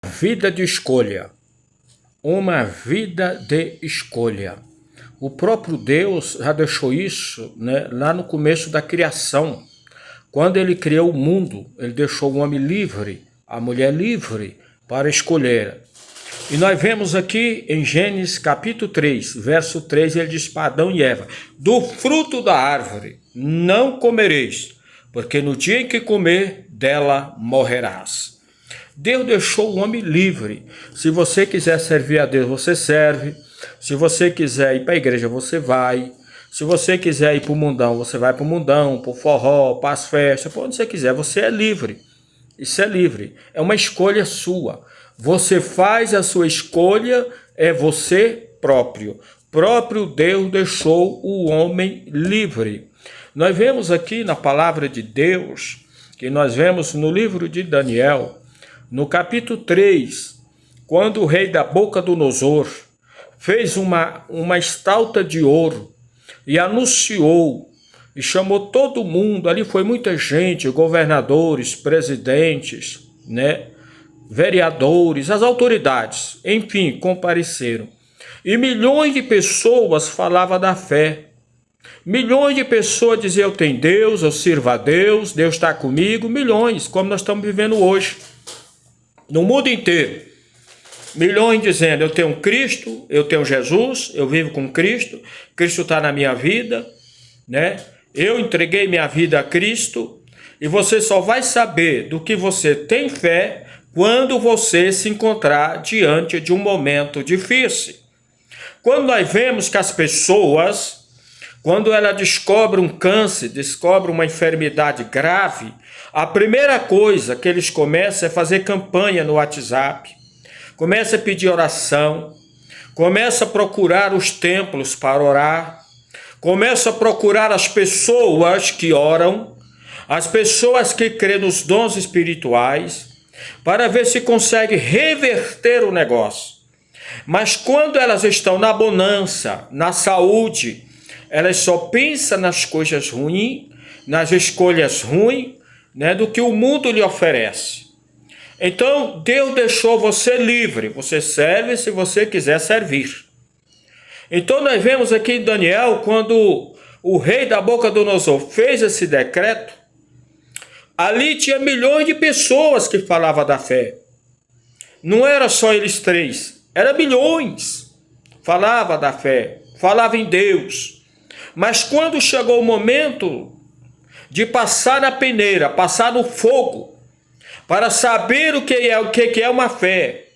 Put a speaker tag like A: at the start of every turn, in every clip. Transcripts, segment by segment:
A: Vida de escolha. Uma vida de escolha. O próprio Deus já deixou isso, né, lá no começo da criação. Quando ele criou o mundo, ele deixou o homem livre, a mulher livre para escolher. E nós vemos aqui em Gênesis capítulo 3, verso 3, ele diz para Adão e Eva: do fruto da árvore não comereis, porque no dia em que comer, dela morrerás. Deus deixou o homem livre. Se você quiser servir a Deus, você serve. Se você quiser ir para a igreja, você vai. Se você quiser ir para o mundão, você vai para o mundão, para o forró, para as festas, para onde você quiser. Você é livre. Isso é livre. É uma escolha sua. Você faz a sua escolha, é você próprio. Próprio Deus deixou o homem livre. Nós vemos aqui na palavra de Deus, que nós vemos no livro de Daniel, no capítulo 3, quando o rei Nabucodonosor fez uma estátua de ouro e anunciou e chamou todo mundo, ali foi muita gente, governadores, presidentes, né, vereadores, as autoridades, enfim, compareceram. E milhões de pessoas falavam da fé. Milhões de pessoas diziam: eu tenho Deus, eu sirvo a Deus, Deus está comigo. Milhões, como nós estamos vivendo hoje. No mundo inteiro, milhões dizendo: eu tenho Cristo, eu tenho Jesus, eu vivo com Cristo, Cristo está na minha vida, né? Eu entreguei minha vida a Cristo. E você só vai saber do que você tem fé quando você se encontrar diante de um momento difícil. Quando nós vemos que as pessoas, quando ela descobre um câncer, descobre uma enfermidade grave, a primeira coisa que eles começam é fazer campanha no WhatsApp, começa a pedir oração, começa a procurar os templos para orar, começa a procurar as pessoas que oram, as pessoas que crêem nos dons espirituais, para ver se consegue reverter o negócio. Mas quando elas estão na bonança, na saúde, elas só pensam nas coisas ruins, nas escolhas ruins, né, do que o mundo lhe oferece. Então, Deus deixou você livre. Você serve se você quiser servir. Então, nós vemos aqui em Daniel, quando o rei Nabucodonosor fez esse decreto, ali tinha milhões de pessoas que falavam da fé. Não era só eles três, era milhões. Falava da fé, falava em Deus. Mas quando chegou o momento de passar na peneira, passar no fogo, para saber o que é uma fé,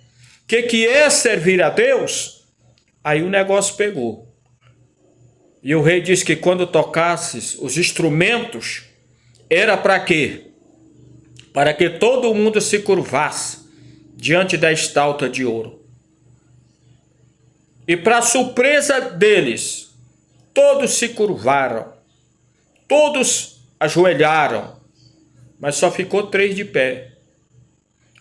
A: o que é servir a Deus, aí o negócio pegou. E o rei disse que quando tocasses os instrumentos, era para quê? Para que todo mundo se curvasse diante da estátua de ouro. E para surpresa deles, todos se curvaram, todos ajoelharam, mas só ficou 3 de pé.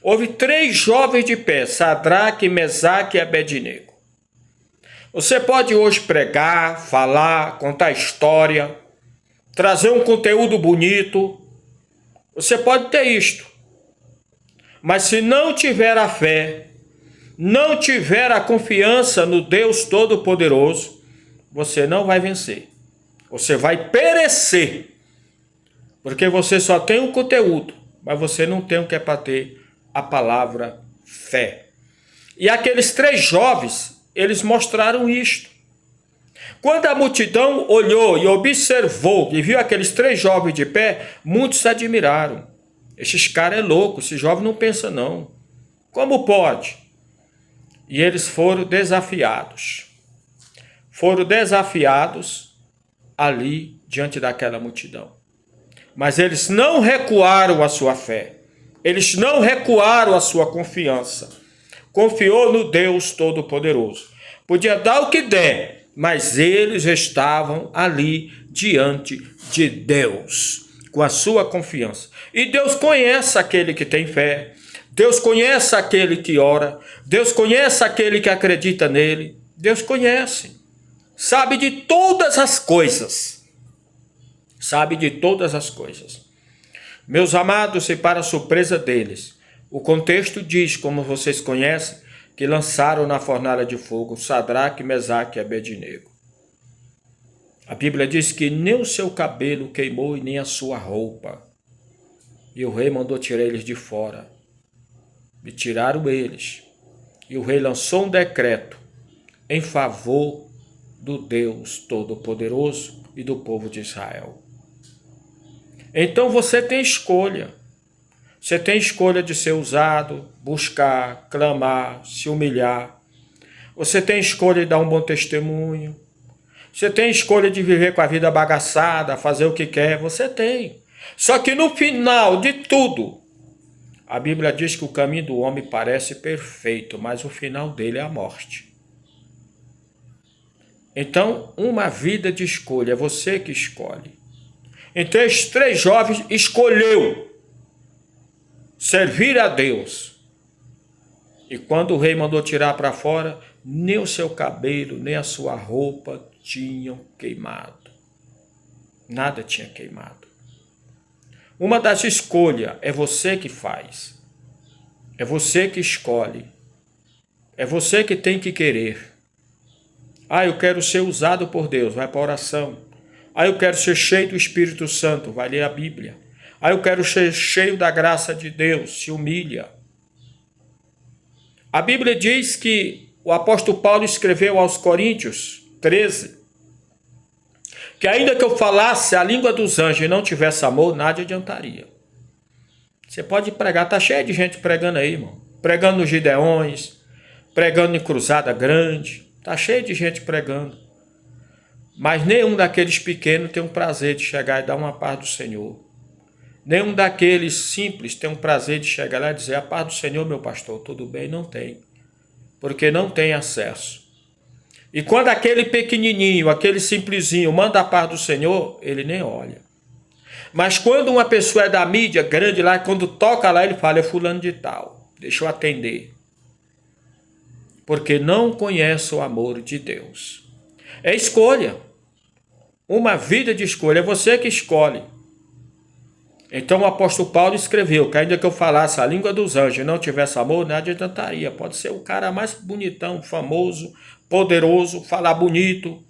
A: Houve 3 jovens de pé, Sadraque, Mesaque e Abednego. Você pode hoje pregar, falar, contar história, trazer um conteúdo bonito. Você pode ter isto. Mas se não tiver a fé, não tiver a confiança no Deus Todo-Poderoso, você não vai vencer. Você vai perecer. Porque você só tem o conteúdo, mas você não tem o que é para ter a palavra fé. E aqueles 3 jovens, eles mostraram isto. Quando a multidão olhou e observou e viu aqueles 3 jovens de pé, muitos se admiraram. Esses caras é louco, esse jovem não pensa não. Como pode? E eles foram desafiados. Foram desafiados ali diante daquela multidão. Mas eles não recuaram a sua fé. Eles não recuaram a sua confiança. Confiou no Deus Todo-Poderoso. Podia dar o que der, mas eles estavam ali diante de Deus, com a sua confiança. E Deus conhece aquele que tem fé. Deus conhece aquele que ora. Deus conhece aquele que acredita nele. Deus conhece. Sabe de todas as coisas. Sabe de todas as coisas. Meus amados, e para a surpresa deles, O contexto diz, como vocês conhecem, que lançaram na fornalha de fogo Sadraque, Mesaque e Abednego. A Bíblia diz que nem o seu cabelo queimou e nem a sua roupa. E o rei mandou tirar eles de fora. E tiraram eles. E o rei lançou um decreto em favor do Deus Todo-Poderoso e do povo de Israel. Então você tem escolha. Você tem escolha de ser usado, buscar, clamar, se humilhar. Você tem escolha de dar um bom testemunho. Você tem escolha de viver com a vida bagaçada, fazer o que quer. Você tem. Só que no final de tudo, a Bíblia diz que o caminho do homem parece perfeito, mas o final dele é a morte. Então, uma vida de escolha, é você que escolhe. Então, esses 3 jovens escolheu servir a Deus. E quando o rei mandou tirar para fora, nem o seu cabelo, nem a sua roupa tinham queimado. Nada tinha queimado. Uma das escolhas é você que faz. É você que escolhe. É você que tem que querer. Eu quero ser usado por Deus, vai para a oração. Eu quero ser cheio do Espírito Santo, vai ler a Bíblia. Eu quero ser cheio da graça de Deus, se humilha. A Bíblia diz que o apóstolo Paulo escreveu aos Coríntios 13, que ainda que eu falasse a língua dos anjos e não tivesse amor, nada adiantaria. Você pode pregar, tá cheio de gente pregando aí, irmão. Pregando nos Gideões, pregando em cruzada grande, tá cheio de gente pregando. Mas nenhum daqueles pequenos tem um prazer de chegar e dar uma paz do Senhor. Nenhum daqueles simples tem um prazer de chegar lá e dizer: a paz do Senhor, meu pastor, tudo bem? Não tem. Porque não tem acesso. E quando aquele pequenininho, aquele simplesinho manda a paz do Senhor, ele nem olha. Mas quando uma pessoa é da mídia grande lá, quando toca lá, ele fala: é fulano de tal, deixa eu atender. Porque não conhece o amor de Deus. É escolha. Uma vida de escolha, é você que escolhe. Então o apóstolo Paulo escreveu que ainda que eu falasse a língua dos anjos e não tivesse amor, nada adiantaria. Pode ser o cara mais bonitão, famoso, poderoso, falar bonito,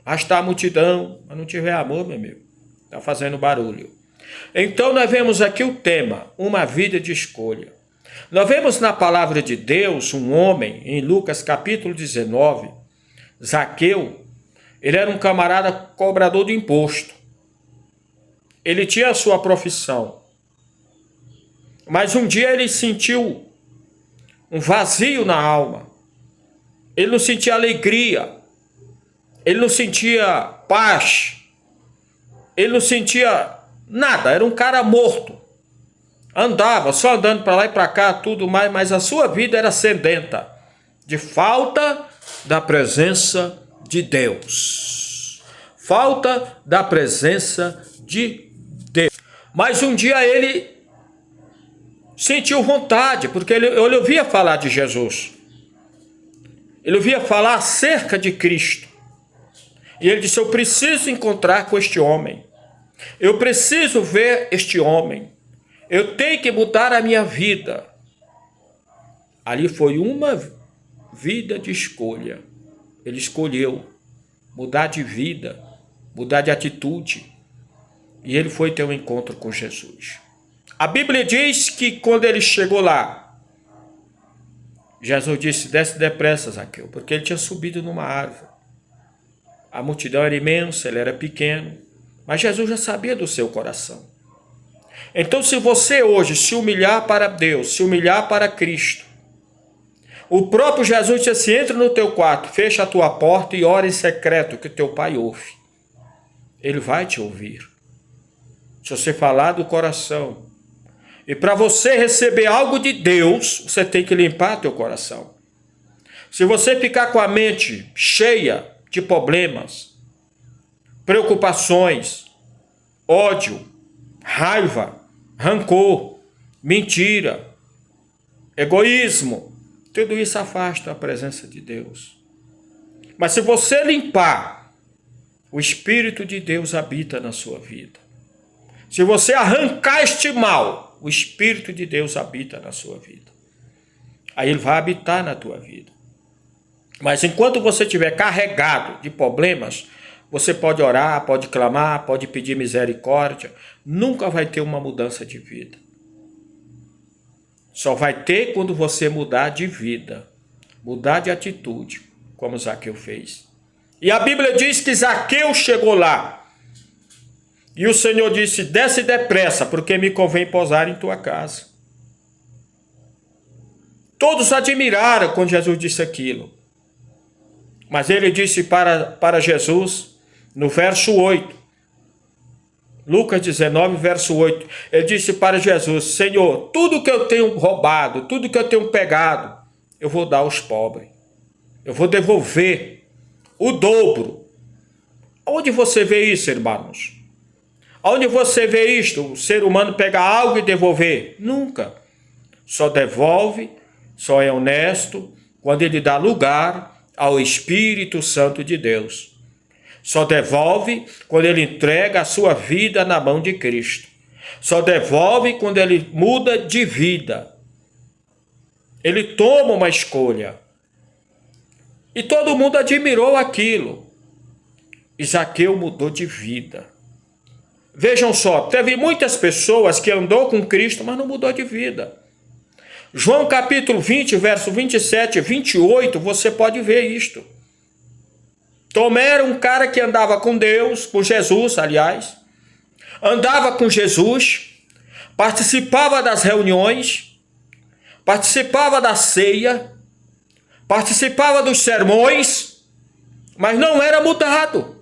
A: arrastar a multidão, mas não tiver amor, meu amigo, está fazendo barulho. Então nós vemos aqui o tema, uma vida de escolha. Nós vemos na palavra de Deus um homem, em Lucas capítulo 19, Zaqueu. Ele era um camarada cobrador de imposto. Ele tinha a sua profissão. Mas um dia ele sentiu um vazio na alma. Ele não sentia alegria. Ele não sentia paz. Ele não sentia nada. Era um cara morto. Andava só andando para lá e para cá, tudo mais, mas a sua vida era sedenta de falta da presença de Deus. Falta da presença de Deus. Mas um dia ele sentiu vontade, porque ele ouvia falar de Jesus. Ele ouvia falar acerca de Cristo. E ele disse: eu preciso encontrar com este homem. Eu preciso ver este homem. Eu tenho que mudar a minha vida. Ali foi uma vida de escolha. Ele escolheu mudar de vida, mudar de atitude. E ele foi ter um encontro com Jesus. A Bíblia diz que quando ele chegou lá, Jesus disse: desce depressa, Zaqueu, porque ele tinha subido numa árvore. A multidão era imensa, ele era pequeno, mas Jesus já sabia do seu coração. Então, se você hoje se humilhar para Deus, se humilhar para Cristo, o próprio Jesus disse assim: entra no teu quarto, fecha a tua porta e ora em secreto, que teu pai ouve. Ele vai te ouvir. Se você falar do coração. E para você receber algo de Deus, você tem que limpar teu coração. Se você ficar com a mente cheia de problemas, preocupações, ódio, raiva, rancor, mentira, egoísmo, tudo isso afasta a presença de Deus. Mas se você limpar, o Espírito de Deus habita na sua vida. Se você arrancar este mal, o Espírito de Deus habita na sua vida. Aí ele vai habitar na tua vida. Mas enquanto você estiver carregado de problemas, você pode orar, pode clamar, pode pedir misericórdia, nunca vai ter uma mudança de vida. Só vai ter quando você mudar de vida, mudar de atitude, como Zaqueu fez. E a Bíblia diz que Zaqueu chegou lá. E o Senhor disse, desce depressa, porque me convém pousar em tua casa. Todos admiraram quando Jesus disse aquilo. Mas ele disse para Jesus, no verso 8, Lucas 19, verso 8, ele disse para Jesus, Senhor, tudo que eu tenho roubado, tudo que eu tenho pegado, eu vou dar aos pobres. Eu vou devolver o dobro. Onde você vê isso, irmãos? Onde você vê isto? O ser humano pega algo e devolver? Nunca. Só devolve, só é honesto, quando ele dá lugar ao Espírito Santo de Deus. Só devolve quando ele entrega a sua vida na mão de Cristo. Só devolve quando ele muda de vida. Ele toma uma escolha. E todo mundo admirou aquilo. Zaqueu mudou de vida. Vejam só, teve muitas pessoas que andou com Cristo, mas não mudou de vida. João capítulo 20, verso 27 e 28, você pode ver isto. Tomé era um cara que andava com Deus, com Jesus, aliás. Andava com Jesus, participava das reuniões, participava da ceia, participava dos sermões, mas não era mudado.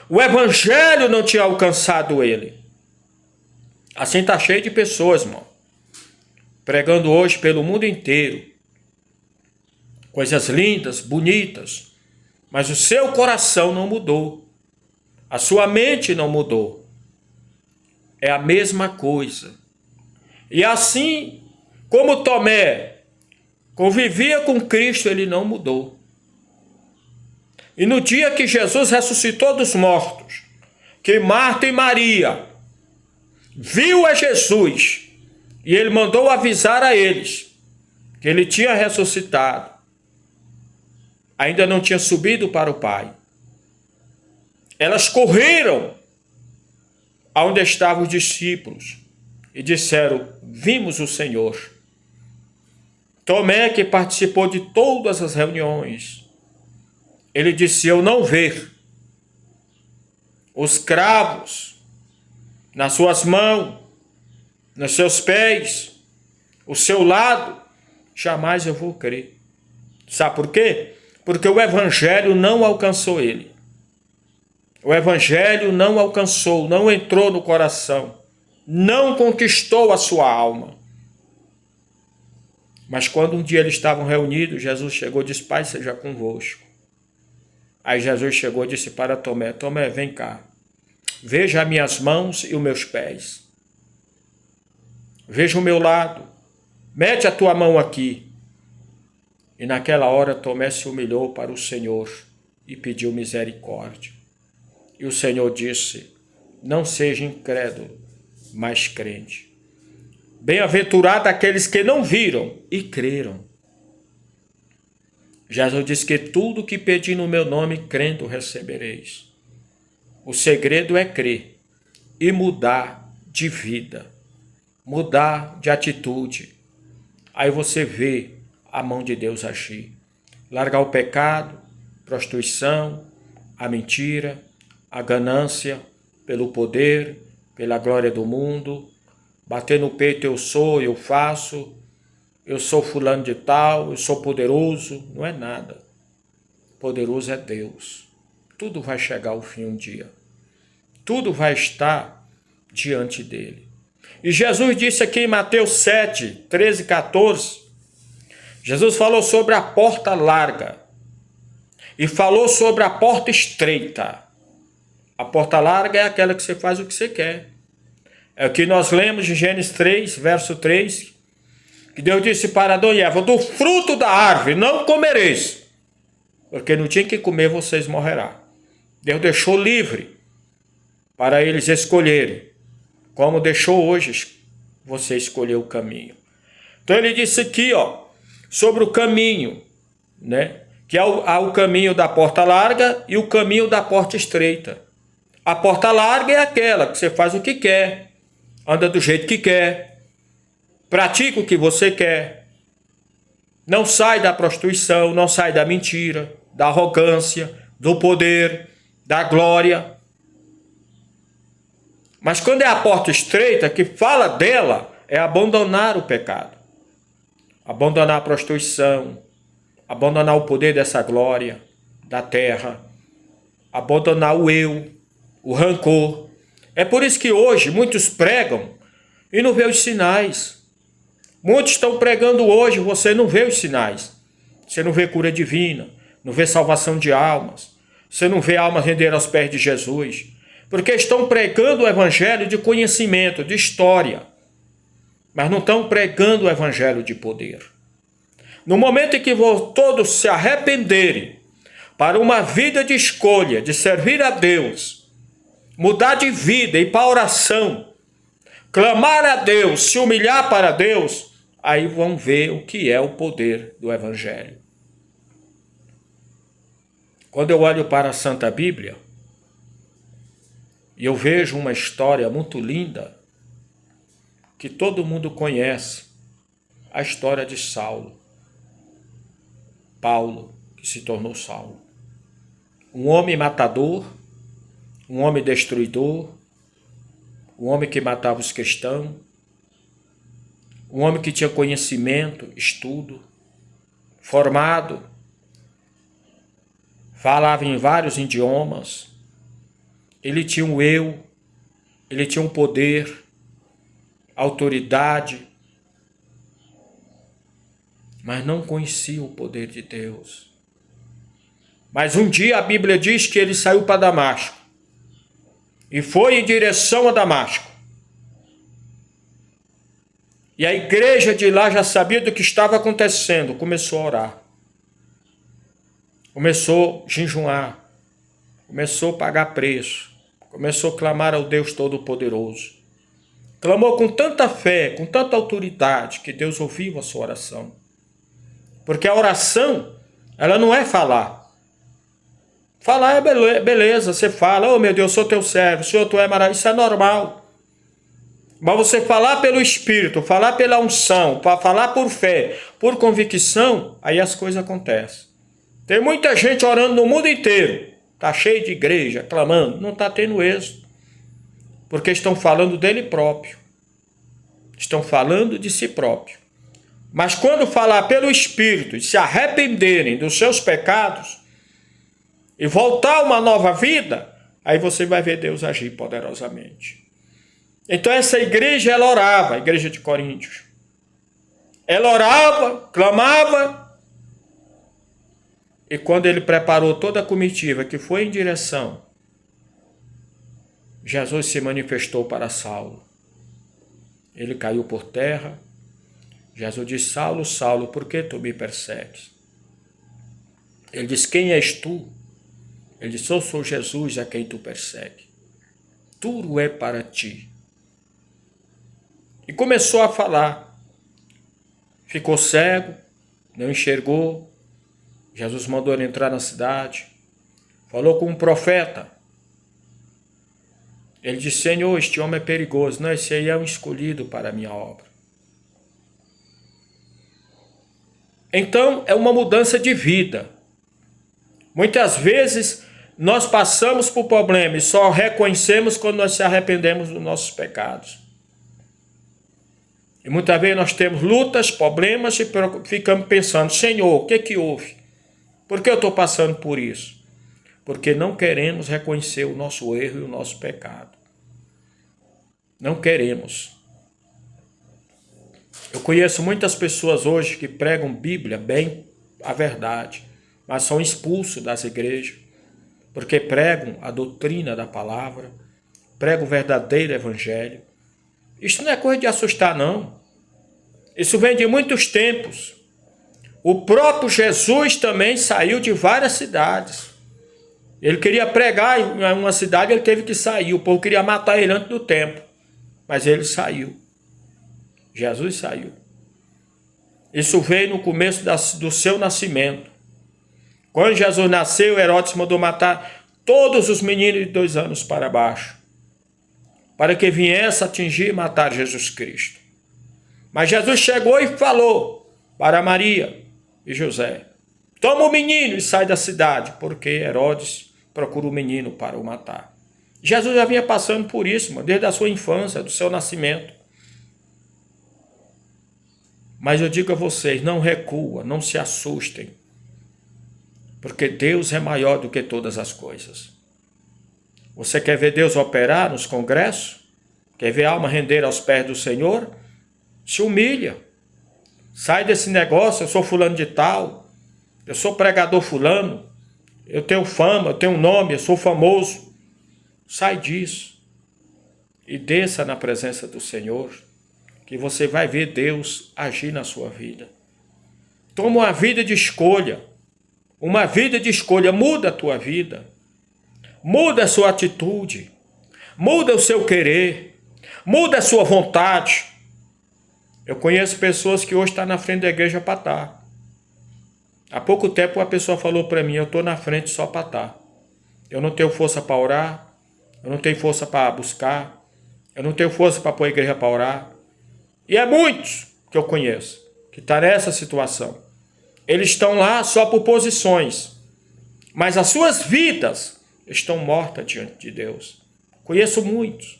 A: O evangelho não tinha alcançado ele. Assim está cheio de pessoas, irmão, pregando hoje pelo mundo inteiro. Coisas lindas, bonitas, mas o seu coração não mudou. A sua mente não mudou. É a mesma coisa. E assim como Tomé convivia com Cristo, ele não mudou. E no dia que Jesus ressuscitou dos mortos, que Marta e Maria viu a Jesus, e ele mandou avisar a eles que ele tinha ressuscitado, ainda não tinha subido para o Pai. Elas correram aonde estavam os discípulos e disseram, vimos o Senhor. Tomé, que participou de todas as reuniões, ele disse, eu não ver os cravos nas suas mãos, nos seus pés, o seu lado, jamais eu vou crer. Sabe por quê? Porque o evangelho não alcançou ele. O evangelho não alcançou, não entrou no coração, não conquistou a sua alma. Mas quando um dia eles estavam reunidos, Jesus chegou e disse, Pai seja convosco. Aí Jesus chegou e disse para Tomé, Tomé, vem cá, veja as minhas mãos e os meus pés. Veja o meu lado, mete a tua mão aqui. E naquela hora Tomé se humilhou para o Senhor e pediu misericórdia. E o Senhor disse, não seja incrédulo, mas crente. Bem-aventurado aqueles que não viram e creram. Jesus disse que tudo que pedi no meu nome, crendo, recebereis. O segredo é crer e mudar de vida, mudar de atitude. Aí você vê a mão de Deus agir. Largar o pecado, prostituição, a mentira, a ganância, pelo poder, pela glória do mundo, bater no peito, eu sou, eu faço, eu sou fulano de tal, eu sou poderoso, não é nada. Poderoso é Deus. Tudo vai chegar ao fim um dia. Tudo vai estar diante dele. E Jesus disse aqui em Mateus 7, 13 e 14, Jesus falou sobre a porta larga e falou sobre a porta estreita. A porta larga é aquela que você faz o que você quer. É o que nós lemos em Gênesis 3, verso 3, que Deus disse para Adão e Eva, do fruto da árvore não comereis, porque no dia que comer vocês morrerão. Deus deixou livre para eles escolherem, como deixou hoje você escolheu o caminho. Então ele disse aqui, sobre o caminho, né? Que há o caminho da porta larga e o caminho da porta estreita. A porta larga é aquela que você faz o que quer, anda do jeito que quer, pratica o que você quer, não sai da prostituição, não sai da mentira, da arrogância, do poder, da glória. Mas quando é a porta estreita, que fala dela, é abandonar o pecado, abandonar a prostituição, abandonar o poder dessa glória da terra, abandonar o eu, o rancor. É por isso que hoje muitos pregam e não vê os sinais. Muitos estão pregando hoje, você não vê os sinais. Você não vê cura divina, não vê salvação de almas, você não vê almas render aos pés de Jesus, porque estão pregando o evangelho de conhecimento, de história, mas não estão pregando o evangelho de poder. No momento em que todos se arrependerem para uma vida de escolha, de servir a Deus, mudar de vida, ir para a oração, clamar a Deus, se humilhar para Deus, aí vão ver o que é o poder do evangelho. Quando eu olho para a Santa Bíblia, e eu vejo uma história muito linda, que todo mundo conhece, a história de Saulo. Paulo, que se tornou Saulo. Um homem matador, um homem destruidor, um homem que matava os cristãos, um homem que tinha conhecimento, estudo, formado, falava em vários idiomas, ele tinha um eu, ele tinha um poder, autoridade, mas não conhecia o poder de Deus. Mas um dia a Bíblia diz que ele saiu para Damasco e foi em direção a Damasco. E a igreja de lá já sabia do que estava acontecendo, começou a orar, começou a jejuar, começou a pagar preço, começou a clamar ao Deus Todo-Poderoso. Clamou com tanta fé, com tanta autoridade, que Deus ouviu a sua oração. Porque a oração, ela não é falar. Falar é beleza, você fala, oh meu Deus, sou teu servo, Senhor, tu é maravilhoso, isso é normal. Mas você falar pelo Espírito, falar pela unção, falar por fé, por convicção, aí as coisas acontecem. Tem muita gente orando no mundo inteiro, está cheio de igreja, clamando, não está tendo êxito. Porque estão falando dele próprio. Estão falando de si próprio. Mas quando falar pelo Espírito e se arrependerem dos seus pecados e voltar a uma nova vida, aí você vai ver Deus agir poderosamente. Então essa igreja, ela orava, a igreja de Coríntios. Ela orava, clamava, e quando ele preparou toda a comitiva que foi em direção, Jesus se manifestou para Saulo. Ele caiu por terra. Jesus disse, Saulo, Saulo, por que tu me persegues? Ele disse, quem és tu? Ele disse, eu sou Jesus a quem tu persegues. Tudo é para ti. E começou a falar. Ficou cego, não enxergou. Jesus mandou ele entrar na cidade. Falou com um profeta. Ele disse, Senhor, este homem é perigoso. Não, esse aí é um escolhido para a minha obra. Então, é uma mudança de vida. Muitas vezes, nós passamos por problemas e só reconhecemos quando nós se arrependemos dos nossos pecados. E muitas vezes nós temos lutas, problemas e ficamos pensando, Senhor, o que que houve? Por que eu estou passando por isso? Porque não queremos reconhecer o nosso erro e o nosso pecado. Não queremos. Eu conheço muitas pessoas hoje que pregam Bíblia bem a verdade, mas são expulsos das igrejas, porque pregam a doutrina da palavra, pregam o verdadeiro evangelho. Isso não é coisa de assustar, não. Isso vem de muitos tempos. O próprio Jesus também saiu de várias cidades. Ele queria pregar em uma cidade, ele teve que sair. O povo queria matar ele antes do tempo, mas ele saiu. Jesus saiu. Isso veio no começo do seu nascimento. Quando Jesus nasceu, Herodes mandou matar todos os meninos de 2 anos para baixo, para que viesse atingir e matar Jesus Cristo. Mas Jesus chegou e falou para Maria e José: toma o menino e sai da cidade, porque Herodes procura o menino para o matar. Jesus já vinha passando por isso, desde a sua infância, do seu nascimento. Mas eu digo a vocês, não recua, não se assustem, porque Deus é maior do que todas as coisas. Você quer ver Deus operar nos congressos? Quer ver a alma render aos pés do Senhor? Se humilha. Sai desse negócio, eu sou fulano de tal, eu sou pregador fulano, eu tenho fama, eu tenho nome, eu sou famoso. Sai disso e desça na presença do Senhor, que você vai ver Deus agir na sua vida. Toma uma vida de escolha. Uma vida de escolha. Muda a tua vida. Muda a sua atitude. Muda o seu querer. Muda a sua vontade. Eu conheço pessoas que hoje estão na frente da igreja para estar. Há pouco tempo uma pessoa falou para mim: eu estou na frente só para estar. Eu não tenho força para orar. Eu não tenho força para buscar. Eu não tenho força para pôr a igreja para orar. E é muitos que eu conheço que estão nessa situação. Eles estão lá só por posições, mas as suas vidas estão mortas diante de Deus. Conheço muitos.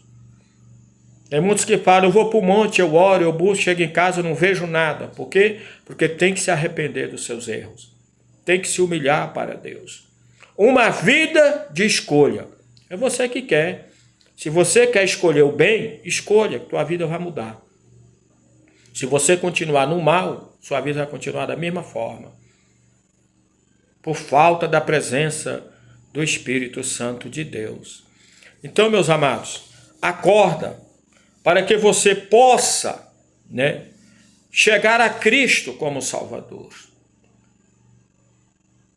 A: Tem muitos que falam: eu vou para o monte, eu oro, eu busco, chego em casa, eu não vejo nada. Por quê? Porque tem que se arrepender dos seus erros. Tem que se humilhar para Deus. Uma vida de escolha. É você que quer. Se você quer escolher o bem, escolha, que tua vida vai mudar. Se você continuar no mal, sua vida vai continuar da mesma forma. Por falta da presença do Espírito Santo de Deus. Então, meus amados, acorda para que você possa, chegar a Cristo como Salvador.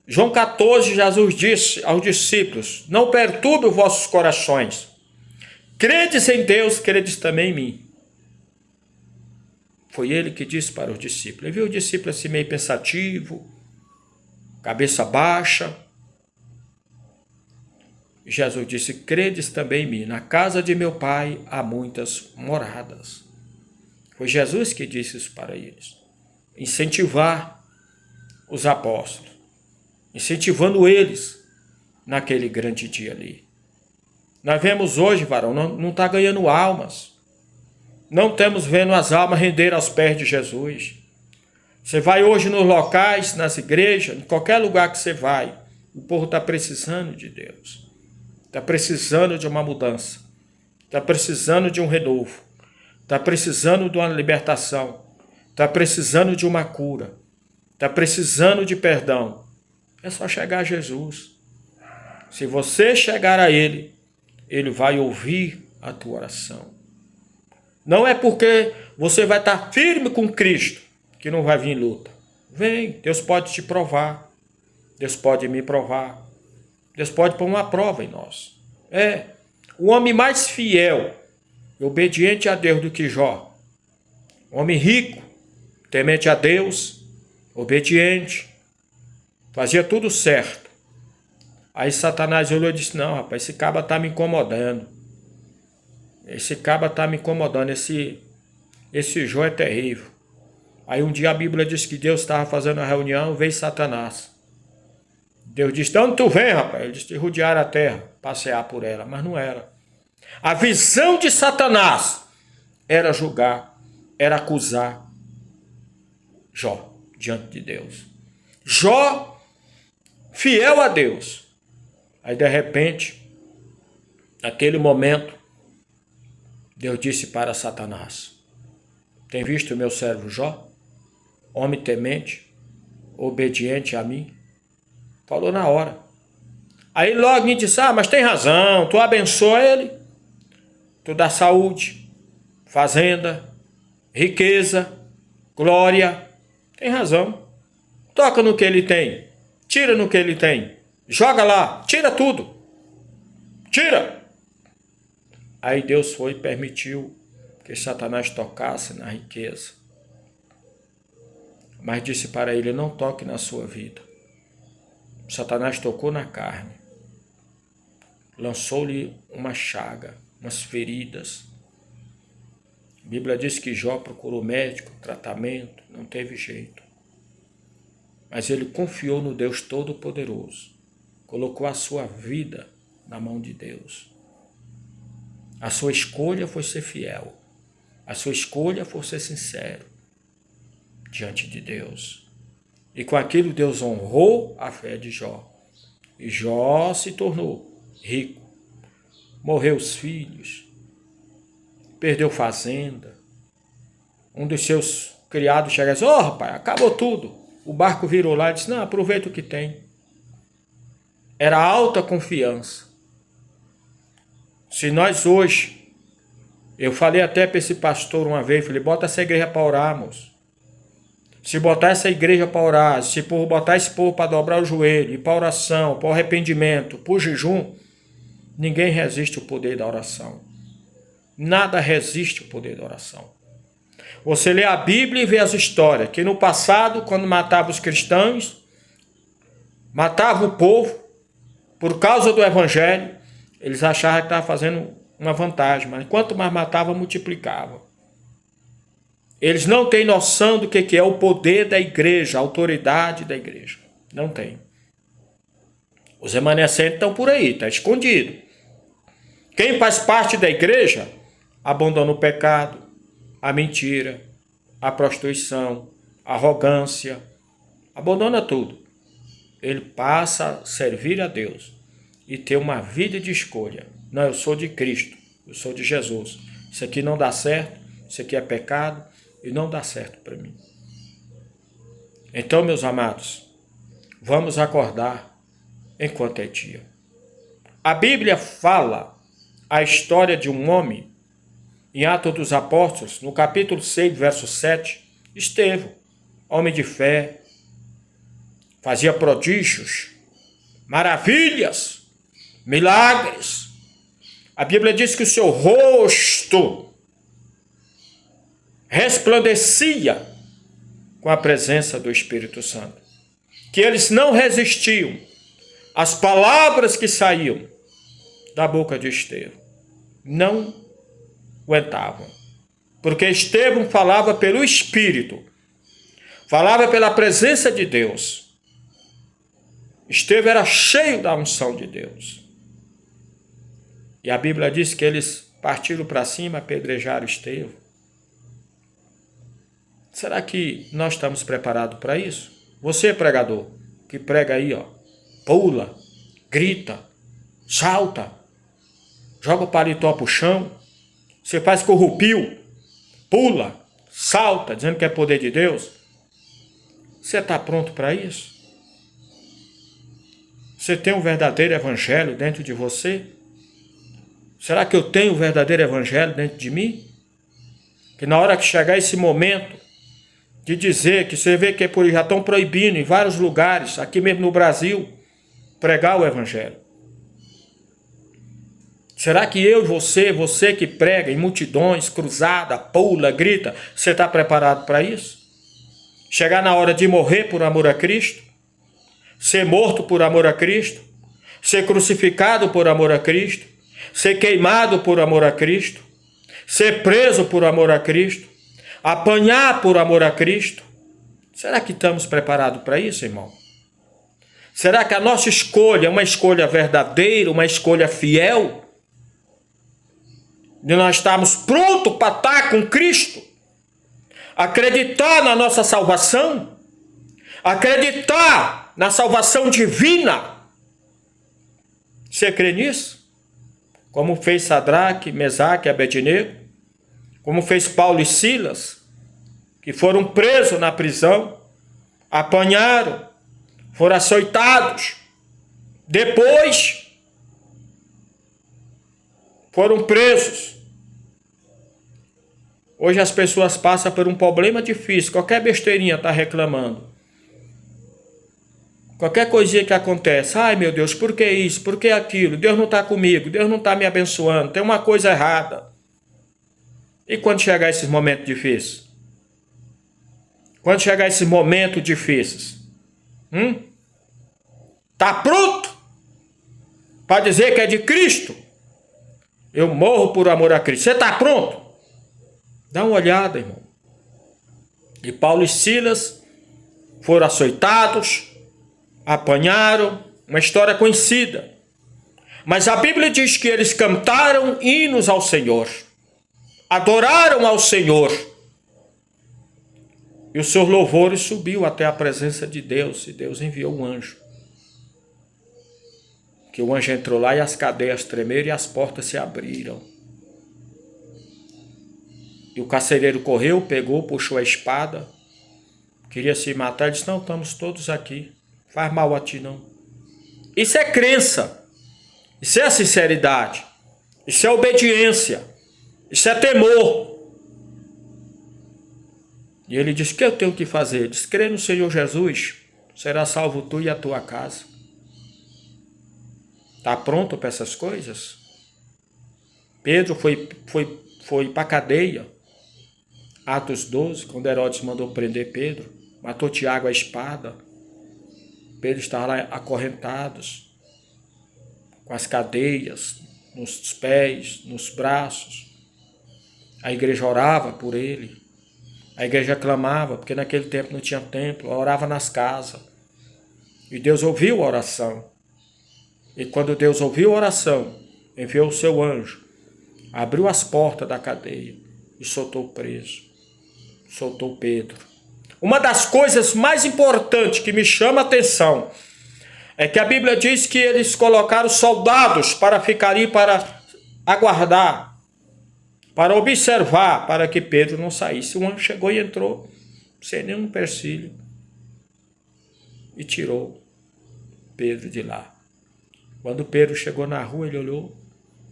A: João 14, Jesus disse aos discípulos: não perturbe os vossos corações. Credes em Deus, credes também em mim. Foi ele que disse para os discípulos. Ele viu o discípulo assim meio pensativo, cabeça baixa. Jesus disse: credes também em mim. Na casa de meu pai há muitas moradas. Foi Jesus que disse isso para eles. Incentivar os apóstolos. Incentivando eles naquele grande dia ali. Nós vemos hoje, varão, não está ganhando almas. Não estamos vendo as almas render aos pés de Jesus. Você vai hoje nos locais, nas igrejas, em qualquer lugar que você vai, o povo está precisando de Deus. Está precisando de uma mudança. Está precisando de um renovo. Está precisando de uma libertação. Está precisando de uma cura. Está precisando de perdão. É só chegar a Jesus. Se você chegar a Ele, Ele vai ouvir a tua oração. Não é porque você vai estar firme com Cristo que não vai vir luta. Vem, Deus pode te provar. Deus pode me provar. Deus pode pôr uma prova em nós. O homem mais fiel e obediente a Deus do que Jó. Homem rico, temente a Deus, obediente, fazia tudo certo. Aí Satanás olhou e disse: não, rapaz, esse caba está me incomodando. Esse caba está me incomodando, esse Jó é terrível. Aí um dia a Bíblia diz que Deus estava fazendo uma reunião, veio Satanás. Deus disse: de onde tu vem, rapaz? Ele disse: rodear a terra, passear por ela. Mas não era. A visão de Satanás era julgar, era acusar Jó diante de Deus. Jó, fiel a Deus. Aí de repente, naquele momento, Deus disse para Satanás: tem visto o meu servo Jó? Homem temente, obediente a mim? Falou na hora. Aí logo me disse: mas tem razão, tu abençoa ele. Tu dá saúde, fazenda, riqueza, glória. Tem razão. Toca no que ele tem. Tira no que ele tem. Joga lá. Tira tudo. Tira. Aí Deus foi e permitiu que Satanás tocasse na riqueza. Mas disse para ele, não toque na sua vida. Satanás tocou na carne. Lançou-lhe uma chaga, umas feridas. A Bíblia diz que Jó procurou médico, tratamento, não teve jeito. Mas ele confiou no Deus Todo-Poderoso. Colocou a sua vida na mão de Deus. A sua escolha foi ser fiel. A sua escolha foi ser sincero diante de Deus. E com aquilo Deus honrou a fé de Jó. E Jó se tornou rico. Morreu os filhos. Perdeu fazenda. Um dos seus criados chega e diz, rapaz, acabou tudo. O barco virou lá e disse, não, aproveita o que tem. Era alta confiança. Se nós hoje, eu falei até para esse pastor uma vez, falei, bota essa igreja para orar, moço. Se botar essa igreja para orar, se botar esse povo para dobrar o joelho, ir para oração, para o arrependimento, para o jejum, ninguém resiste o poder da oração. Nada resiste o poder da oração. Você lê a Bíblia e vê as histórias, que no passado, quando matava os cristãos, matava o povo, por causa do evangelho, eles achavam que estavam fazendo uma vantagem, mas quanto mais matava, multiplicava. Eles não têm noção do que é o poder da igreja, a autoridade da igreja. Não tem. Os remanescentes estão por aí, está escondido. Quem faz parte da igreja, abandona o pecado, a mentira, a prostituição, a arrogância, abandona tudo. Ele passa a servir a Deus e ter uma vida de escolha. Não, eu sou de Cristo, eu sou de Jesus. Isso aqui não dá certo, isso aqui é pecado e não dá certo para mim. Então, meus amados, vamos acordar enquanto é dia. A Bíblia fala a história de um homem, em Atos dos Apóstolos, no capítulo 6, verso 7, Estevão, homem de fé, fazia prodígios, maravilhas, milagres. A Bíblia diz que o seu rosto resplandecia com a presença do Espírito Santo. Que eles não resistiam às palavras que saíam da boca de Estevão. Não aguentavam. Porque Estevão falava pelo Espírito. Falava pela presença de Deus. Estevão era cheio da unção de Deus. E a Bíblia diz que eles partiram para cima, apedrejaram Estevão. Será que nós estamos preparados para isso? Você, pregador, que prega aí, pula, grita, salta, joga o paletó para o chão, você faz corrupio, pula, salta, dizendo que é poder de Deus. Você está pronto para isso? Você tem um verdadeiro evangelho dentro de você? Será que eu tenho o verdadeiro evangelho dentro de mim? Que na hora que chegar esse momento de dizer que você vê que já estão proibindo em vários lugares, aqui mesmo no Brasil, pregar o evangelho. Será que eu e você que prega em multidões, cruzada, pula, grita, você está preparado para isso? Chegar na hora de morrer por amor a Cristo? Ser morto por amor a Cristo? Ser crucificado por amor a Cristo? Ser queimado por amor a Cristo? Ser preso por amor a Cristo? Apanhar por amor a Cristo? Será que estamos preparados para isso, irmão? Será que a nossa escolha é uma escolha verdadeira, uma escolha fiel? De nós estarmos prontos para estar com Cristo? Acreditar na nossa salvação? Acreditar na salvação divina? Você crê nisso? Como fez Sadraque, Mesaque e Abednego? Como fez Paulo e Silas? Que foram presos na prisão, apanharam, foram açoitados, depois foram presos. Hoje as pessoas passam por um problema difícil, qualquer besteirinha está reclamando. Qualquer coisinha que acontece, ai meu Deus, por que isso, por que aquilo? Deus não está comigo, Deus não está me abençoando, tem uma coisa errada. E quando chegar esses momentos difíceis? Quando chegar esses momentos difíceis? Tá pronto para dizer que é de Cristo? Eu morro por amor a Cristo. Você está pronto? Dá uma olhada, irmão. E Paulo e Silas foram açoitados, apanharam, uma história conhecida. Mas a Bíblia diz que eles cantaram hinos ao Senhor, adoraram ao Senhor. E os seus louvores subiu até a presença de Deus, e Deus enviou um anjo. Que o anjo entrou lá e as cadeias tremeram e as portas se abriram. E o carcereiro correu, pegou, puxou a espada, queria se matar, disse, não, estamos todos aqui, faz mal a ti não. Isso é crença, isso é sinceridade, isso é obediência, isso é temor. E ele disse, o que eu tenho que fazer? Ele disse, crê no Senhor Jesus, será salvo tu e a tua casa. Está pronto para essas coisas? Pedro foi para a cadeia. Atos 12, quando Herodes mandou prender Pedro, matou Tiago à espada. Pedro estava lá acorrentados, com as cadeias nos pés, nos braços. A igreja orava por ele. A igreja clamava, porque naquele tempo não tinha templo, orava nas casas. E Deus ouviu a oração. E quando Deus ouviu a oração, enviou o seu anjo, abriu as portas da cadeia e soltou o preso, soltou Pedro. Uma das coisas mais importantes que me chama a atenção é que a Bíblia diz que eles colocaram soldados para ficarem para aguardar, para observar, para que Pedro não saísse. O anjo chegou e entrou, sem nenhum empecilho, e tirou Pedro de lá. Quando Pedro chegou na rua, ele olhou.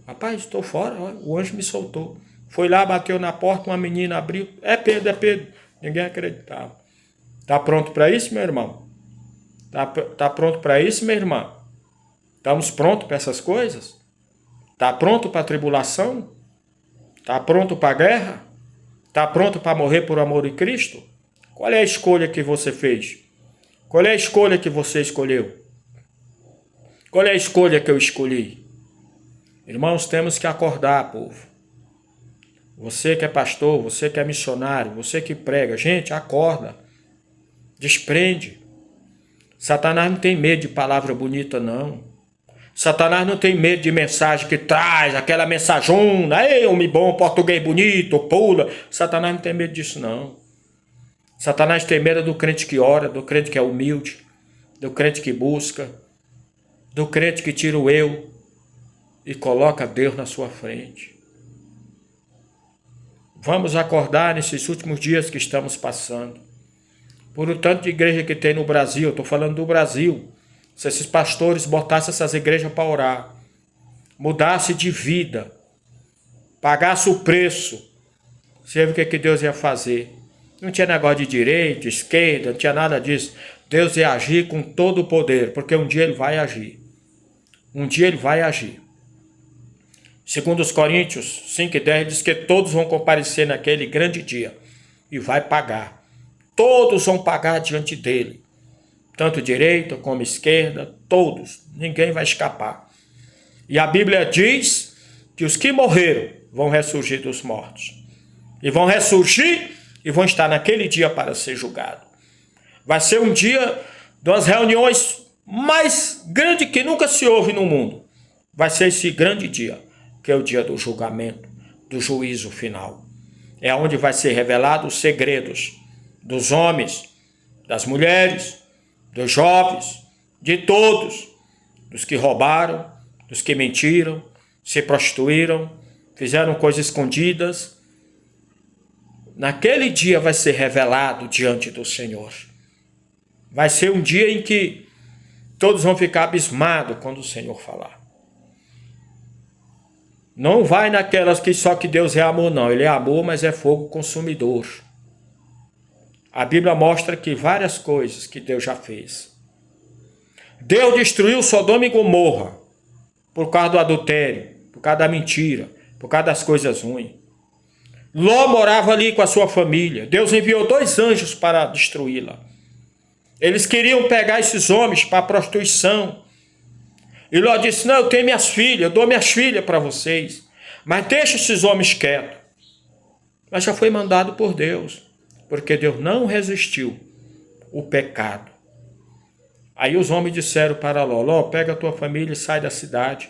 A: Rapaz, estou fora, o anjo me soltou. Foi lá, bateu na porta, uma menina abriu. É Pedro, é Pedro. Ninguém acreditava. Está pronto para isso, meu irmão? Tá pronto para isso, minha irmã? Estamos prontos para essas coisas? Está pronto para a tribulação? Está pronto para a guerra? Está pronto para morrer por amor de Cristo? Qual é a escolha que você fez? Qual é a escolha que você escolheu? Qual é a escolha que eu escolhi? Irmãos, temos que acordar, povo. Você que é pastor, você que é missionário, você que prega, gente, acorda. Desprende. Satanás não tem medo de palavra bonita, não. Satanás não tem medo de mensagem que traz, aquela mensajona, ei, homem bom, português bonito, pula. Satanás não tem medo disso, não. Satanás tem medo do crente que ora, do crente que é humilde, do crente que busca, do crente que tira o eu e coloca Deus na sua frente. Vamos acordar nesses últimos dias que estamos passando. Por o tanto de igreja que tem no Brasil, estou falando do Brasil, se esses pastores botassem essas igrejas para orar, mudassem de vida, pagassem o preço, você vê o que Deus ia fazer. Não tinha negócio de direita, esquerda, não tinha nada disso. Deus ia agir com todo o poder, porque um dia ele vai agir. Um dia ele vai agir. Segundo os Coríntios 5:10, diz que todos vão comparecer naquele grande dia e vai pagar. Todos vão pagar diante dele. Tanto direita como esquerda, todos. Ninguém vai escapar. E a Bíblia diz que os que morreram vão ressurgir dos mortos. E vão ressurgir e vão estar naquele dia para ser julgados. Vai ser um dia das reuniões mais grandes que nunca se houve no mundo. Vai ser esse grande dia, que é o dia do julgamento, do juízo final. É onde vai ser revelado os segredos dos homens, das mulheres, dos jovens, de todos, dos que roubaram, dos que mentiram, se prostituíram, fizeram coisas escondidas. Naquele dia vai ser revelado diante do Senhor. Vai ser um dia em que todos vão ficar abismados quando o Senhor falar. Não vai naquelas que só que Deus é amor, não. Ele é amor, mas é fogo consumidor. A Bíblia mostra que várias coisas que Deus já fez. Deus destruiu Sodoma e Gomorra por causa do adultério, por causa da mentira, por causa das coisas ruins. Ló morava ali com a sua família. Deus enviou 2 anjos para destruí-la. Eles queriam pegar esses homens para a prostituição. E Ló disse, não, eu tenho minhas filhas, eu dou minhas filhas para vocês. Mas deixa esses homens quietos. Mas já foi mandado por Deus, porque Deus não resistiu o pecado. Aí os homens disseram para Ló, Ló, pega a tua família e sai da cidade,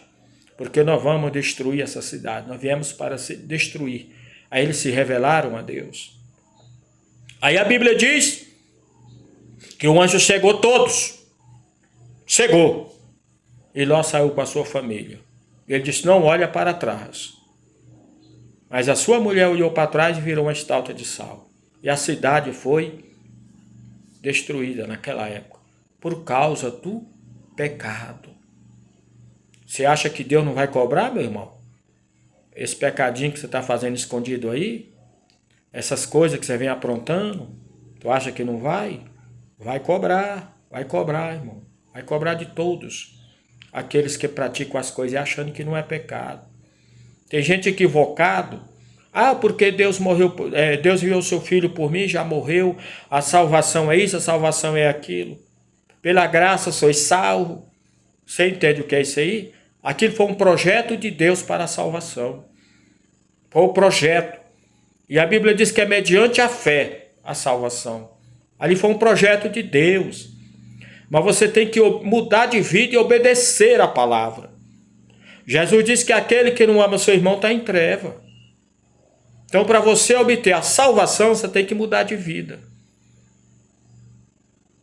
A: porque nós vamos destruir essa cidade, nós viemos para se destruir. Aí eles se rebelaram a Deus. Aí a Bíblia diz que o anjo cegou todos, cegou, e Ló saiu com a sua família. Ele disse, não olha para trás. Mas a sua mulher olhou para trás e virou uma estátua de sal. E a cidade foi destruída naquela época, por causa do pecado. Você acha que Deus não vai cobrar, meu irmão? Esse pecadinho que você está fazendo escondido aí, essas coisas que você vem aprontando, tu acha que não vai? Vai cobrar, irmão. Vai cobrar de todos aqueles que praticam as coisas achando que não é pecado. Tem gente equivocado. Ah, porque Deus morreu, Deus enviou o seu filho por mim, já morreu. A salvação é isso, a salvação é aquilo. Pela graça sois salvo. Você entende o que é isso aí? Aquilo foi um projeto de Deus para a salvação. Foi o projeto. E a Bíblia diz que é mediante a fé a salvação. Ali foi um projeto de Deus. Mas você tem que mudar de vida e obedecer a palavra. Jesus disse que aquele que não ama seu irmão está em treva. Então, para você obter a salvação, você tem que mudar de vida.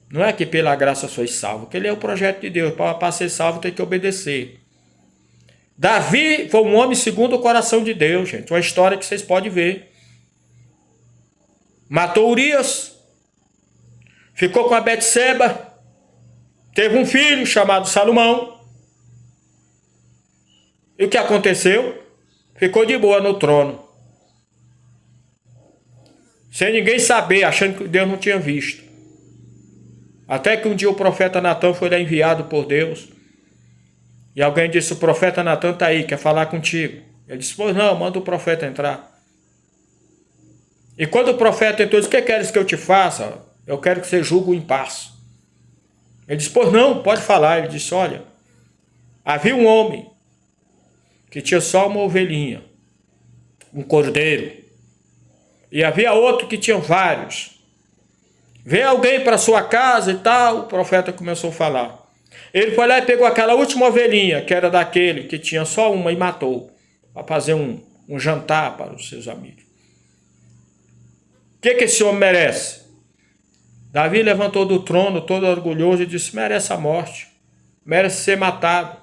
A: Não é que pela graça sois salvo, que ele é o projeto de Deus. Para ser salvo tem que obedecer. Davi foi um homem segundo o coração de Deus, gente. Uma história que vocês podem ver. Matou Urias. Ficou com a Betseba. Teve um filho chamado Salomão. E o que aconteceu? Ficou de boa no trono. Sem ninguém saber, achando que Deus não tinha visto. Até que um dia o profeta Natan foi lá enviado por Deus. E alguém disse, o profeta Natan está aí, quer falar contigo. Ele disse, pois não, manda o profeta entrar. E quando o profeta entrou, ele disse, o que queres que eu te faça? Eu quero que você julgue o impasse. Ele disse, pois não, pode falar. Ele disse, olha, havia um homem que tinha só uma ovelhinha, um cordeiro. E havia outro que tinha vários. Veio alguém para sua casa e tal, o profeta começou a falar. Ele foi lá e pegou aquela última ovelhinha, que era daquele que tinha só uma, e matou, para fazer um jantar para os seus amigos. O que esse homem merece? Davi levantou do trono, todo orgulhoso, e disse, merece a morte, merece ser matado.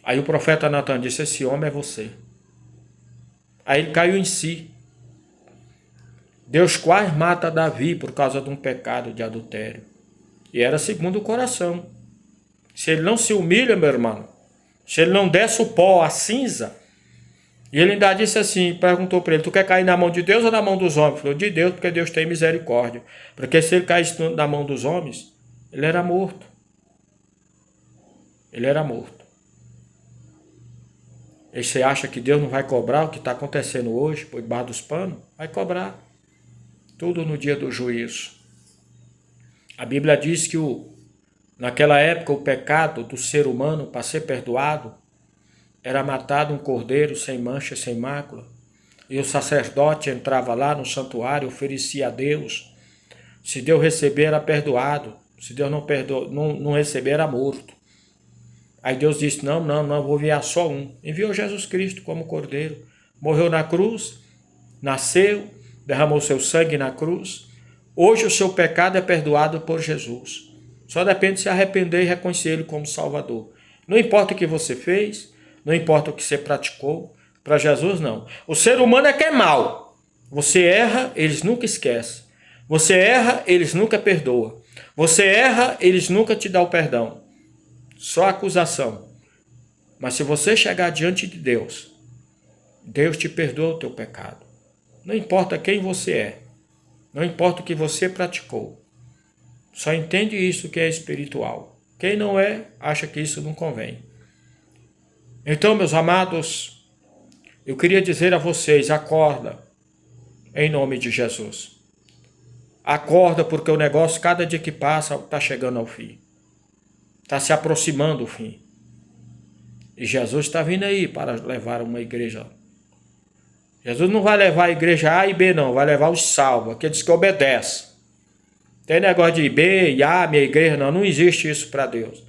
A: Aí o profeta Natan disse, esse homem é você. Aí ele caiu em si. Deus quase mata Davi por causa de um pecado de adultério. E era segundo o coração. Se ele não se humilha, meu irmão, se ele não desce o pó, a cinza, e ele ainda disse assim, perguntou para ele, tu quer cair na mão de Deus ou na mão dos homens? Ele falou, de Deus, porque Deus tem misericórdia. Porque se ele caísse na mão dos homens, ele era morto. Ele era morto. E você acha que Deus não vai cobrar o que está acontecendo hoje, por debaixo dos panos? Vai cobrar. Tudo no dia do juízo. A Bíblia diz que naquela época o pecado do ser humano, para ser perdoado, era matado um cordeiro sem mancha, sem mácula. E o sacerdote entrava lá no santuário, oferecia a Deus. Se Deus receber, era perdoado. Se Deus não receber, era morto. Aí Deus disse, não, vou enviar só um. Enviou Jesus Cristo como cordeiro. Morreu na cruz, nasceu, derramou seu sangue na cruz. Hoje o seu pecado é perdoado por Jesus. Só depende de se arrepender e reconhecer Ele como Salvador. Não importa o que você fez, não importa o que você praticou, para Jesus não. O ser humano é que é mau. Você erra, eles nunca esquecem. Você erra, eles nunca perdoam. Você erra, eles nunca te dão o perdão. Só acusação. Mas se você chegar diante de Deus, Deus te perdoa o teu pecado. Não importa quem você é. Não importa o que você praticou. Só entende isso que é espiritual. Quem não é, acha que isso não convém. Então, meus amados, Eu queria dizer a vocês, acorda, em nome de Jesus. Acorda, porque o negócio, cada dia que passa, está chegando ao fim. Está se aproximando do fim. E Jesus está vindo aí para levar uma igreja. Jesus não vai levar a igreja A e B, não. Vai levar os salvos, aqueles que obedecem. Tem negócio de B e A, minha igreja, não. Não existe isso para Deus.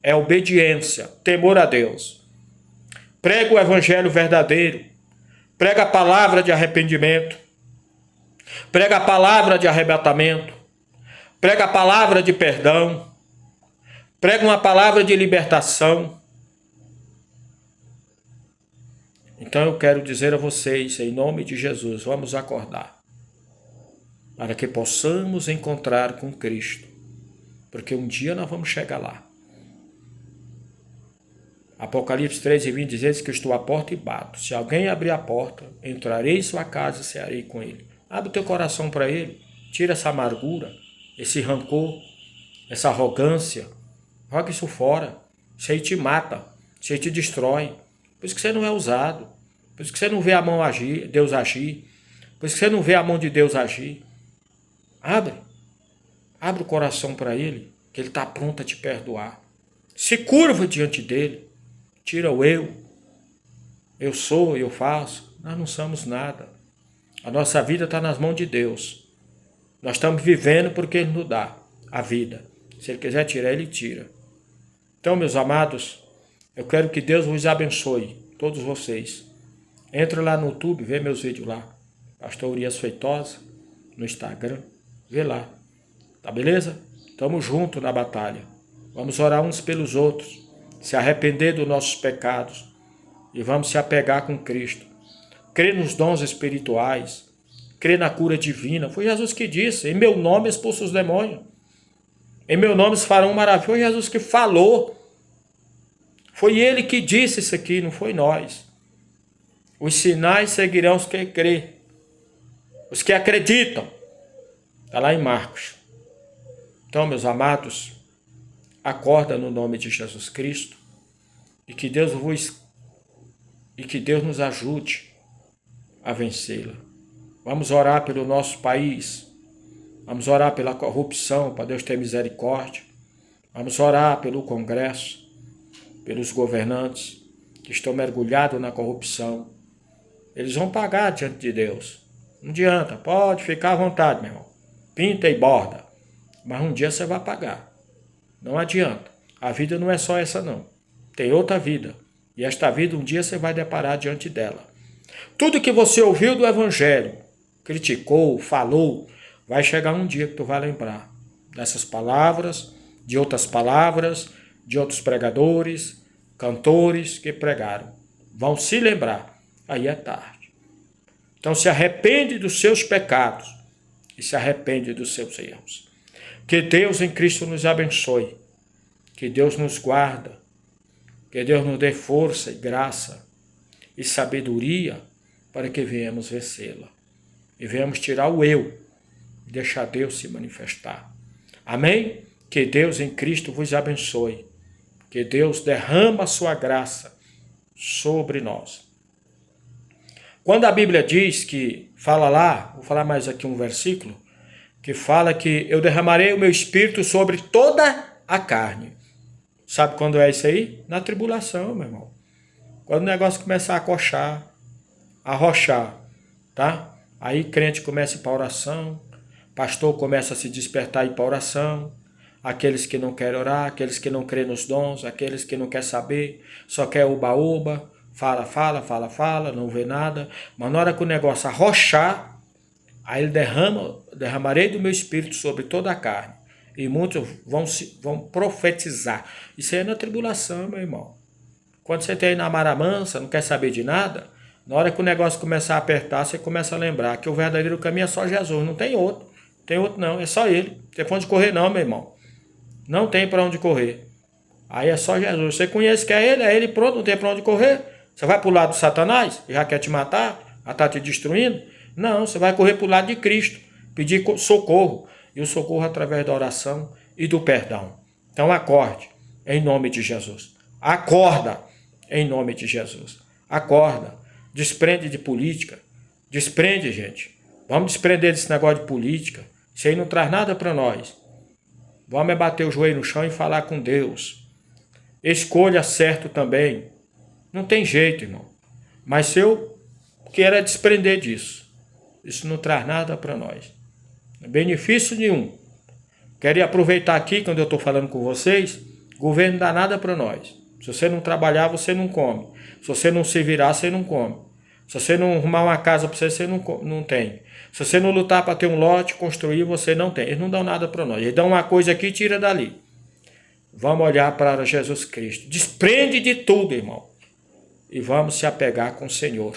A: É obediência, temor a Deus. Prega o evangelho verdadeiro. Prega a palavra de arrependimento. Prega a palavra de arrebatamento. Prega a palavra de perdão. Prega uma palavra de libertação. Então eu quero dizer a vocês, em nome de Jesus, vamos acordar. Para que possamos encontrar com Cristo. Porque um dia nós vamos chegar lá. Apocalipse 13:20 diz que eu estou à porta e bato. Se alguém abrir a porta, entrarei em sua casa e cearei com ele. Abre o teu coração para ele. Tira essa amargura, esse rancor, essa arrogância. Joga isso fora. Isso aí te mata. Isso aí te destrói. Por isso que você não é usado. Por isso que você não vê a mão agir, Deus agir. Por isso que você não vê a mão de Deus agir. Abre. Abre o coração para ele, que ele está pronto a te perdoar. Se curva diante dele. Tira o eu. Eu sou, eu faço. Nós não somos nada. A nossa vida está nas mãos de Deus. Nós estamos vivendo porque Ele nos dá a vida. Se Ele quiser tirar, Ele tira. Então, meus amados, eu quero que Deus vos abençoe, todos vocês. Entra lá no YouTube, vê meus vídeos lá. Pastor Urias Feitosa, no Instagram. Vê lá. Tá beleza? Estamos juntos na batalha. Vamos orar uns pelos outros. Se arrepender dos nossos pecados. E vamos se apegar com Cristo. Crer nos dons espirituais. Crer na cura divina. Foi Jesus que disse. Em meu nome expulso os demônios. Em meu nome se farão maravilha. Foi Jesus que falou. Foi Ele que disse isso aqui, não foi nós. Os sinais seguirão os que crê. Os que acreditam. Está lá em Marcos. Então, meus amados, acorda no nome de Jesus Cristo e que Deus nos ajude a vencê-la. Vamos orar pelo nosso país. Vamos orar pela corrupção, para Deus ter misericórdia. Vamos orar pelo Congresso, pelos governantes que estão mergulhados na corrupção. Eles vão pagar diante de Deus. Não adianta, pode ficar à vontade, meu irmão. Pinta e borda. Mas um dia você vai pagar. Não adianta. A vida não é só essa, não. Tem outra vida. E esta vida, um dia você vai deparar diante dela. Tudo que você ouviu do Evangelho, criticou, falou, vai chegar um dia que tu vai lembrar dessas palavras, de outros pregadores, cantores que pregaram. Vão se lembrar. Aí é tarde. Então se arrepende dos seus pecados e se arrepende dos seus erros. Que Deus em Cristo nos abençoe. Que Deus nos guarda. Que Deus nos dê força e graça e sabedoria para que venhamos vencê-la. E venhamos tirar o eu e deixar Deus se manifestar. Amém? Que Deus em Cristo vos abençoe. Que Deus derrama a sua graça sobre nós. Quando a Bíblia diz que, fala lá, vou falar mais aqui um versículo, que fala que eu derramarei o meu espírito sobre toda a carne. Sabe quando é isso aí? Na tribulação, meu irmão. Quando o negócio começar a coxar, a arrochar, tá? Aí crente começa a ir para oração, pastor começa a se despertar e ir para oração, aqueles que não querem orar, aqueles que não creem nos dons, aqueles que não querem saber, só quer oba-oba, fala, não vê nada, mas na hora que o negócio arrochar, aí ele derramarei do meu espírito sobre toda a carne, e muitos vão profetizar. Isso aí é na tribulação, meu irmão. Quando você tem na Mara Mansa, não quer saber de nada, na hora que o negócio começar a apertar, você começa a lembrar que o verdadeiro caminho é só Jesus, não tem outro. Tem outro não, é só Ele. Não tem para onde correr não, meu irmão. Não tem para onde correr. Aí é só Jesus. Você conhece que é Ele pronto, não tem para onde correr. Você vai para o lado do Satanás, que já quer te matar, já está te destruindo? Não, você vai correr para o lado de Cristo, pedir socorro. E o socorro através da oração e do perdão. Então acorde, em nome de Jesus. Acorda, em nome de Jesus. Acorda. Desprende de política. Desprende, gente. Vamos desprender desse negócio de política. Isso aí não traz nada para nós. Vamos bater o joelho no chão e falar com Deus. Escolha certo também. Não tem jeito, irmão. Mas eu quero desprender disso. Isso não traz nada para nós. Benefício nenhum. Quero aproveitar aqui, quando eu estou falando com vocês, o governo não dá nada para nós. Se você não trabalhar, você não come. Se você não se virar, você não come. Se você não arrumar uma casa para você, você não tem. Se você não lutar para ter um lote, construir, você não tem. Eles não dão nada para nós. Eles dão uma coisa aqui e tira dali. Vamos olhar para Jesus Cristo. Desprende de tudo, irmão. E vamos se apegar com o Senhor.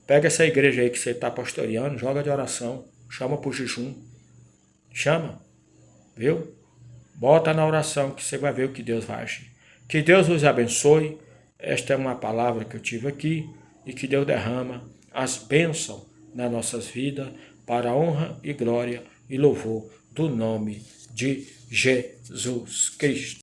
A: Pega essa igreja aí que você está pastoreando, joga de oração, chama para o jejum. Chama, viu? Bota na oração que você vai ver o que Deus vai agir. Que Deus os abençoe. Esta é uma palavra que eu tive aqui e que Deus derrama as bênçãos nas nossas vidas para a honra e glória e louvor do nome de Jesus Cristo.